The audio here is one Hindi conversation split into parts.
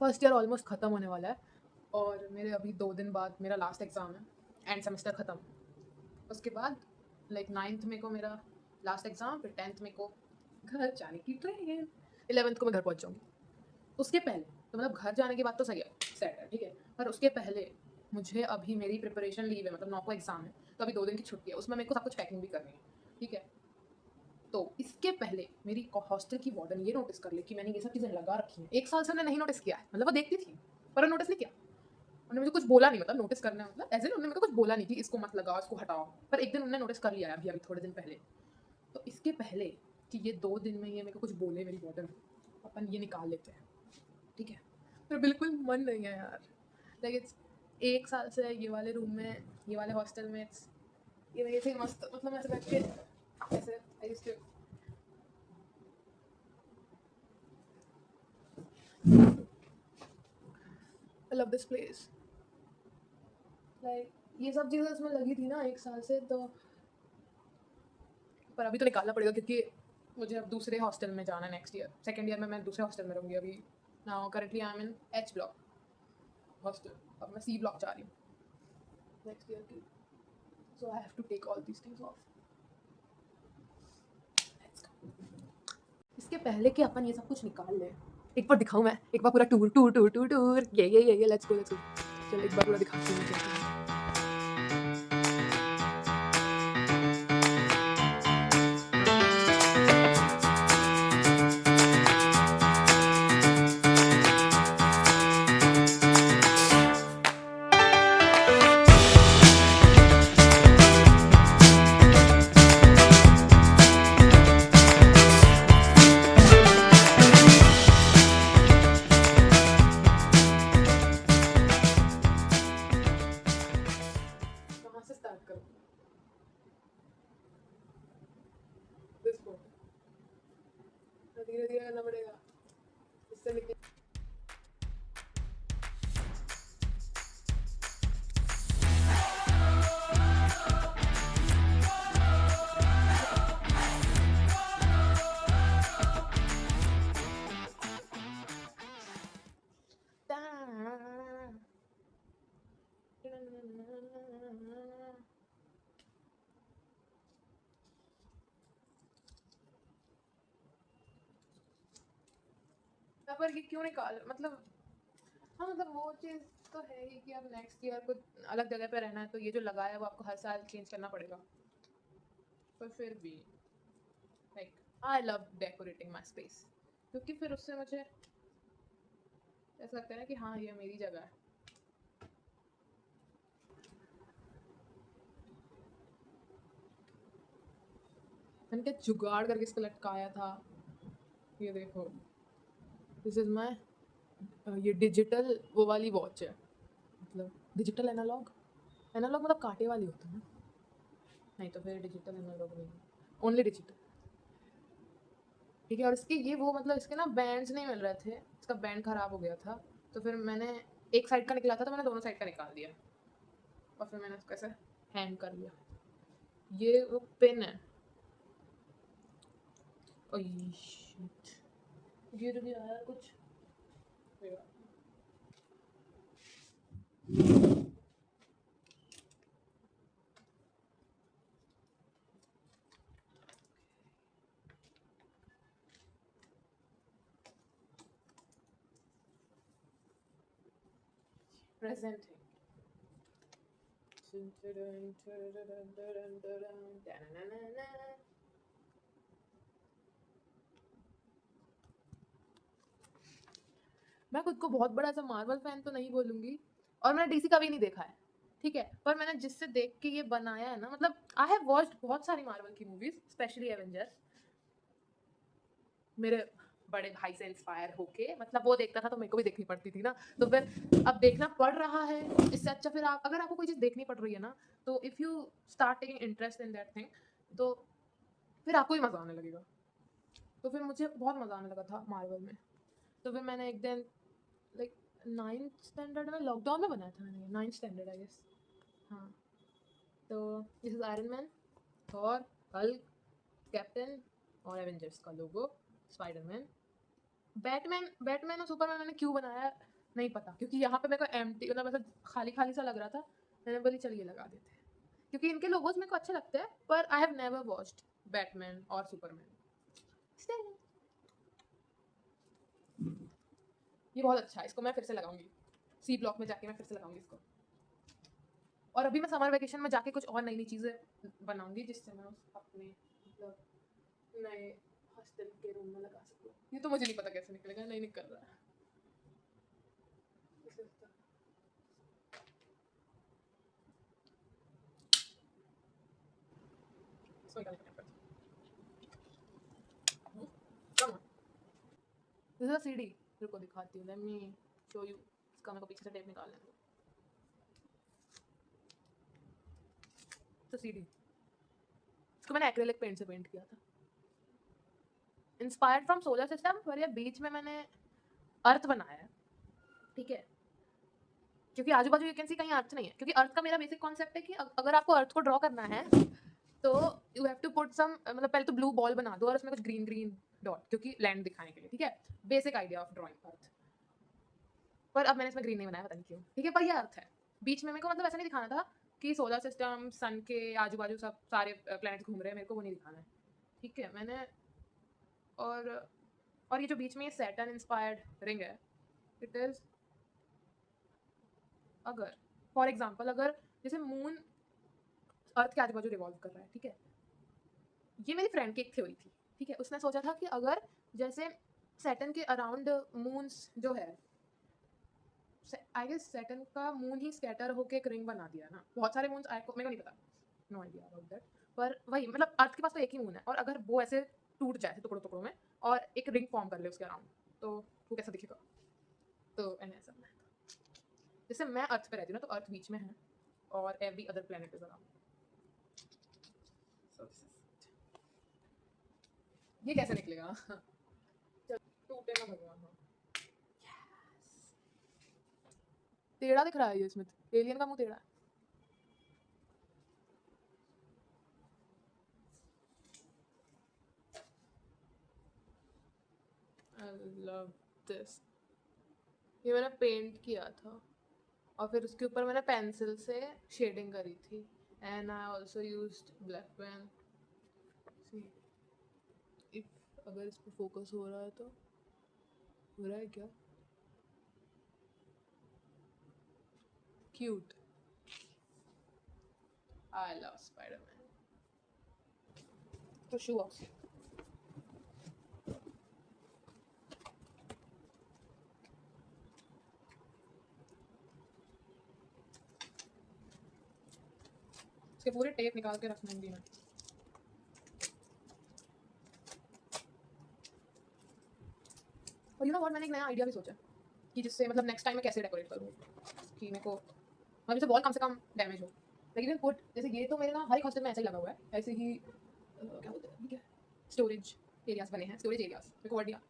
फर्स्ट ईयर ऑलमोस्ट ख़त्म होने वाला है और मेरे अभी 2 दिन बाद मेरा लास्ट एग्ज़ाम है, एंड सेमेस्टर ख़त्म। उसके बाद लाइक 9th में को मेरा लास्ट एग्ज़ाम, फिर 10th में को घर जाने की ट्रेन, 11th को मैं घर पहुँच जाऊँगी। उसके पहले तो मतलब घर जाने की बात तो सही है, सेट है, ठीक है। पर उसके पहले मुझे अभी मेरी प्रिपरेशन लीव है, मतलब 9 को एग्ज़ाम है, तो अभी 2 दिन की छुट्टी है, उसमें मेरे को सब कुछ पैकिंग भी करनी है, ठीक है। तो इसके पहले मेरी हॉस्टल की वार्डन ये नोटिस कर ले कि मैंने ये सब चीज़ें लगा रखी हैं। 1 साल से उन्होंने नहीं नोटिस किया है, मतलब वो देखती थी, पर नोटिस नहीं किया। उन्होंने मुझे कुछ बोला नहीं, मतलब नोटिस करना मतलब एज़ इन उन्होंने मेरे को कुछ बोला नहीं कि इसको मत लगाओ, इसको हटाओ। पर एक दिन उन्होंने नोटिस कर लिया है अभी थोड़े दिन पहले। तो इसके पहले कि ये 2 दिन में ये मेरे को कुछ बोले मेरी वार्डन, अपन ये निकाल लेते हैं, ठीक है। पर बिल्कुल मन नहीं है यार। लाइक इट्स 1 साल से ये वाले रूम में, ये वाले हॉस्टल में ये ऐसे मस्त, मतलब ऐसे बैठ के ऐसे I used to I love this place. Like ये सब चीज़ें इसमें लगी थी ना 1 साल से, तो पर अभी तो निकालना पड़ेगा क्योंकि मुझे अब दूसरे हॉस्टल में जाना है नेक्स्ट ईयर। सेकंड ईयर में मैं दूसरे हॉस्टल में रहूँगी अभी। Now currently I am in H block hostel, अब मैं सी ब्लॉक जा रही हूँ नेक्स्ट ईयर की। So I have to take all these things off. इसके पहले कि अपन ये सब कुछ निकाल लें, एक बार दिखाऊँ मैं, एक बार पूरा tour tour tour tour tour, ये लेट्स गो लेट्स गो। चलो एक बार पूरा दिखाती हूँ मुझे। कहाँ से स्टार्ट करूँ? दिस पॉइंट धीरे धीरे करना पड़ेगा, इससे लेके पर ये क्यों निकाल, मतलब हाँ, मतलब वो चीज़ तो है ही कि अब नेक्स्ट ईयर को अलग जगह पे रहना है, तो ये जो लगाया है वो आपको हर साल चेंज करना पड़ेगा। पर फिर भी like I love decorating my space, क्योंकि फिर उससे मुझे ऐसा लगता है ना कि हाँ ये मेरी जगह है। मैंने क्या जुगाड़ करके इसको लटकाया था, ये देखो, दिस इज माई, ये डिजिटल वो वाली वॉच है, मतलब डिजिटल एनालॉग, एनालॉग मतलब कांटे वाली होती है ना, नहीं तो फिर डिजिटल एनालॉग नहीं, ओनली डिजिटल, ठीक है। और इसके ये वो मतलब इसके ना बैंड्स नहीं मिल रहे थे, इसका बैंड ख़राब हो गया था, तो फिर मैंने एक साइड का निकला था तो मैंने दोनों साइड का निकाल दिया और फिर मैंने उसको ऐसे हैंग कर लिया। ये वो पिन है, ओह शिट, गिर गया यार कुछ। प्रेजेंटिंग, मैं खुद को बहुत बड़ा ऐसा मार्वल फैन तो नहीं बोलूँगी, और मैंने डीसी का भी नहीं देखा है, ठीक है। पर मैंने जिससे देख के ये बनाया है ना, मतलब आई हैव वॉच्ड बहुत सारी मार्वल की मूवीज, स्पेशली एवेंजर्स। मेरे बड़े भाई से इंस्पायर होके, मतलब वो देखता था तो मेरे को भी देखनी पड़ती थी ना, तो फिर अब देखना पड़ रहा है। इससे अच्छा फिर आप, अगर आपको कोई चीज़ देखनी पड़ रही है ना, तो if you start taking interest in that thing, तो फिर आपको ही मज़ा आने लगेगा। तो फिर मुझे बहुत मज़ा आने लगा था मार्वल में। तो फिर मैंने एक दिन लाइक 9th स्टैंडर्ड में, लॉकडाउन में बनाया था मैंने, 9th स्टैंडर्ड आई गेस, हाँ। तो this is iron man, Thor, Hulk, captain और एवेंजर्स का लोगो, स्पाइडरमैन, बैटमैन, बैटमैन और सुपरमैन मैंने क्यों बनाया, नहीं पता, क्योंकि यहाँ पे मेरे को एम्प्टी मतलब ऐसा खाली-खाली सा लग रहा था। मैंने बोली चल ये लगा देते हैं। क्योंकि इनके लोगोस मेरे को अच्छे लगते हैं, पर I have never watched Batman और सुपरमैन। स्टिल ये बहुत अच्छा है, इसको मैं फिर से लगाऊँगी। सी ब्लॉक में जाके मैं फिर से लगाऊँगी इसको। और अभी मैं समर वैकेशन में जाके कुछ और नई-नई चीज़ें बनाऊँगी, जिससे मैं उस अपने मतलब नए हॉस्टल के रूम में लगा सकूँ। ये तो मुझे नहीं पता कैसे निकलेगा, नहीं निकल रहा है। This is the इसको निकालने का टाइम कम है। This is a CD. रुको दिखाती हूँ, लेट मी शो यू। इसका मेरे को पीछे से टेप निकालना है। तो सीडी इसको मैंने एक्रेलिक पेंट से पेंट किया था, इंस्पायर्ड फ्रॉम सोलर सिस्टम, पर ये बीच में मैंने अर्थ बनाया है, ठीक है। क्योंकि आजू बाजू यू कैन सी कहीं अर्थ नहीं है, क्योंकि अर्थ का मेरा बेसिक कॉन्सेप्ट है कि अगर आपको अर्थ को ड्रॉ करना है तो you have to put some मतलब पहले तो ब्लू बॉल बना दो और उसमें कुछ ग्रीन ग्रीन डॉट, क्योंकि लैंड दिखाने के लिए, ठीक है। बेसिक आइडिया ऑफ ड्राइंग अर्थ। पर अब मैंने इसमें ग्रीन नहीं बनाया, पता नहीं क्यों, ठीक है। पर ये अर्थ है बीच में। मेरे को मतलब ऐसा नहीं दिखाना था कि सोलर सिस्टम सन के आजू बाजू सब सारे प्लैनेट्स घूम रहे हैं, मेरे को वो नहीं दिखाना है, ठीक है। मैंने और और ये जो बीच में ये सैटर्न इंस्पायर्ड रिंग है, इट इज अगर फॉर एग्जांपल अगर जैसे मून अर्थ के आजू बाजू रिवॉल्व कर रहा है, ठीक है। ये मेरी फ्रेंड की एक थ्योरी थी, ठीक है। उसने सोचा था कि अगर जैसे सैटर्न के अराउंड मून्स जो है, आई गेस सैटर्न का मून ही स्कैटर होके एक रिंग बना दिया ना, बहुत सारे मून्स मेरे को नहीं पता, नो आइडिया अबाउट दैट। पर वही मतलब अर्थ के पास तो एक ही मून है, और अगर वो ऐसे टूट जाए टुकड़ों टुकड़ों में और एक रिंग फॉर्म कर ले उसके अराउंड, तो वो कैसा दिखेगा। तो मैंने ऐसा बनाया था। जैसे मैं अर्थ पे रहती हूँ ना, तो अर्थ बीच में है और every other planet is around. ये कैसे निकलेगा टूटे ना भगवान। हाँ टेढ़ा दिख रहा है ये इसमें, एलियन का मुंह टेढ़ा है। आई लव दिस। ये मैंने पेंट किया था और फिर उसके ऊपर मैंने पेंसिल से शेडिंग करी थी, and I also used black pen. See if अगर इस पर फोकस हो रहा है तो हो रहा है क्या, क्यूट। I love Spiderman. तो शू ऑक्स इसके पूरे टेप निकाल के रखना है। और यू नो व्हाट, मैंने एक नया आइडिया भी सोचा कि जिससे मतलब नेक्स्ट टाइम मैं कैसे डेकोरेट करूँ कि मेरे को मतलब जैसे वॉल कम से कम डैमेज हो, लेकिन पुट जैसे ये तो मेरे ना हर एक हॉस्टल में ऐसा ही लगा हुआ है, ऐसे ही क्या बोलते हैं, ठीक है, स्टोरेज एरियाज बने हैं, स्टोरेज एरियाज मेरे को वर्ड दिया,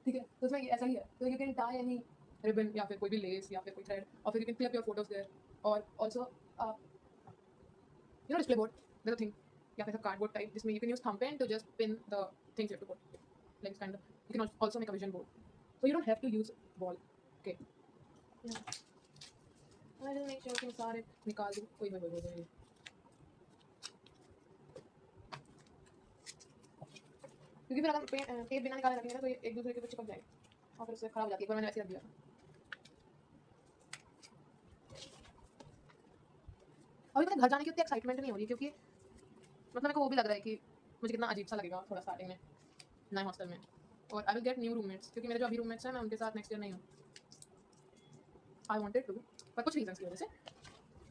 ठीक है। तो उसमें ऐसा ही है, तो you can tie any ribbon या फिर कोई भी लेस या फिर कोई थ्रेड, और फिर you can clip your photos there. और also you know display board, that's a thing, या फिर कार्डबोर्ड टाइप जिसमें you can use thumb pin to just pin the things you have to put, like kind of you can also make a vision board, so you don't have to use wall, okay। yeah, I will make sure कि मैं सारे निकाल दूँ, कोई वही क्योंकि फिर अगर टेप बिना निकाले रखेंगे ना तो ये एक दूसरे के ऊपर चिपक जाएंगे और फिर उससे खराब हो जाती है। पर मैंने वैसे रख दिया था। अभी पता है घर जाने की उतनी एक्साइटमेंट नहीं हो रही, क्योंकि मतलब मेरे को वो भी लग रहा है कि मुझे कितना अजीब सा लगेगा थोड़ा स्टार्टिंग में नए हॉस्टल में। और I will get new roommates, क्योंकि मेरे जो अभी रूममेट्स हैं मैं उनके साथ नेक्स्ट ईयर नहीं हूँ। आई वांटेड टू, पर कुछ रीजंस की वजह से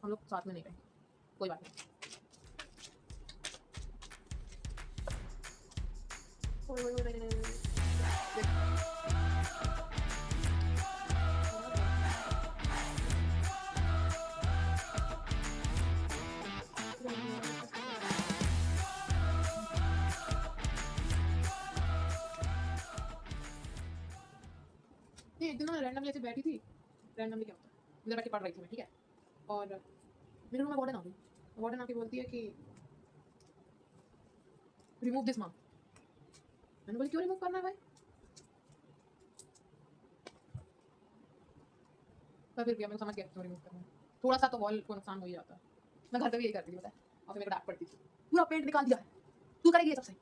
हम लोग साथ में नहीं रहे। कोई बात नहीं। नहीं, एक दिन मैं रैंडमली ऐसे बैठी थी, रैंडमली क्या होता है, इधर बैठ के पढ़ रही थी मैं, ठीक है। और मेरे रूम में वार्डन आ गई। वार्डन आके बोलती है कि रिमूव दिस मार्क। मैंने बोली क्यों रिमूव करना है भाई। पर फिर भी अब मेरे को समझ गया क्यों रिमूव करना है। थोड़ा सा तो वॉल को नुकसान हो ही जाता है। मैं घर पे भी यही करती थी पता है, और फिर मेरे को डांट पड़ती थी, पूरा पेंट निकाल दिया है, तू करेगी ये सब सही,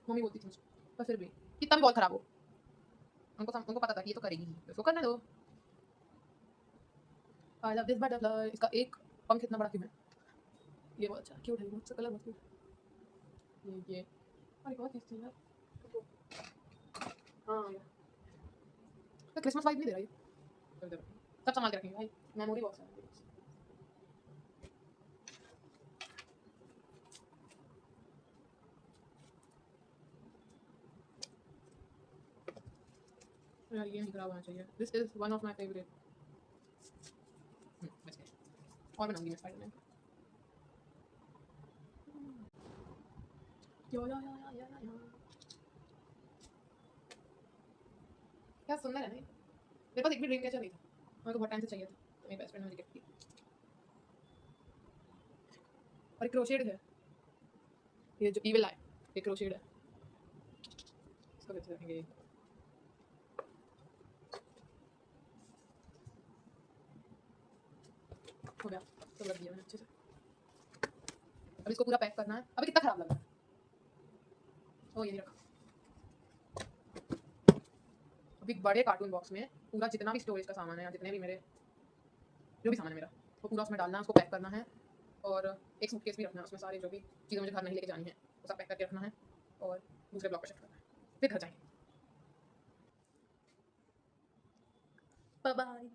मम्मी बोलती थी मुझे। पर फिर भी कितना भी वॉल खराब हो, उनको पता था कि ये तो करेगी ही, तो इसको करने दो। आई लव दिस बटरफ्लाई। इसका एक पंख इतना बड़ा क्यों है? ये बहुत अच्छा क्यूट है, बहुत सा कलर बहुत क्यूट। ये अरे बहुत चीज़ थी यार। हाँ यार, तो क्रिसमस वाइब नहीं दे रहा ये। चल दे, सब संभाल के रखेंगे भाई, मेमोरी बॉक्स है। यार ये नहीं खराब होना चाहिए। This is one of my favourite. बच गए। और बनाऊंगी मैं स्पाइडरमैन। यो यो यो यो यो यो। क्या सुंदर है ना ये। मेरे पास एक भी ड्रीम कैचर नहीं था, मेरे को बहुत टाइम से चाहिए था, तो मेरी बेस्ट फ्रेंड ने मुझे गिफ्ट किया। और एक क्रोशेड है, ये जो इविल आई, ये क्रोशेड है, इसको भी अच्छे से रखेंगे। हो गया, सब रख दिया मैंने अच्छे से। अब इसको पूरा पैक करना है। अबे कितना खराब लग रहा है। ओ ये नहीं रखा। अभी बड़े कार्टून बॉक्स में पूरा जितना भी स्टोरेज का सामान है, या जितने भी मेरे जो भी सामान है मेरा, वो पूरा उसमें डालना है, उसको पैक करना है। और एक सूटकेस भी रखना है, उसमें सारी जो भी चीज़ें मुझे घर नहीं लेके जानी है वो सब पैक करके रखना है, और दूसरे ब्लॉक पर शिफ्ट करना है, फिर घर जाएंगे। Bye bye.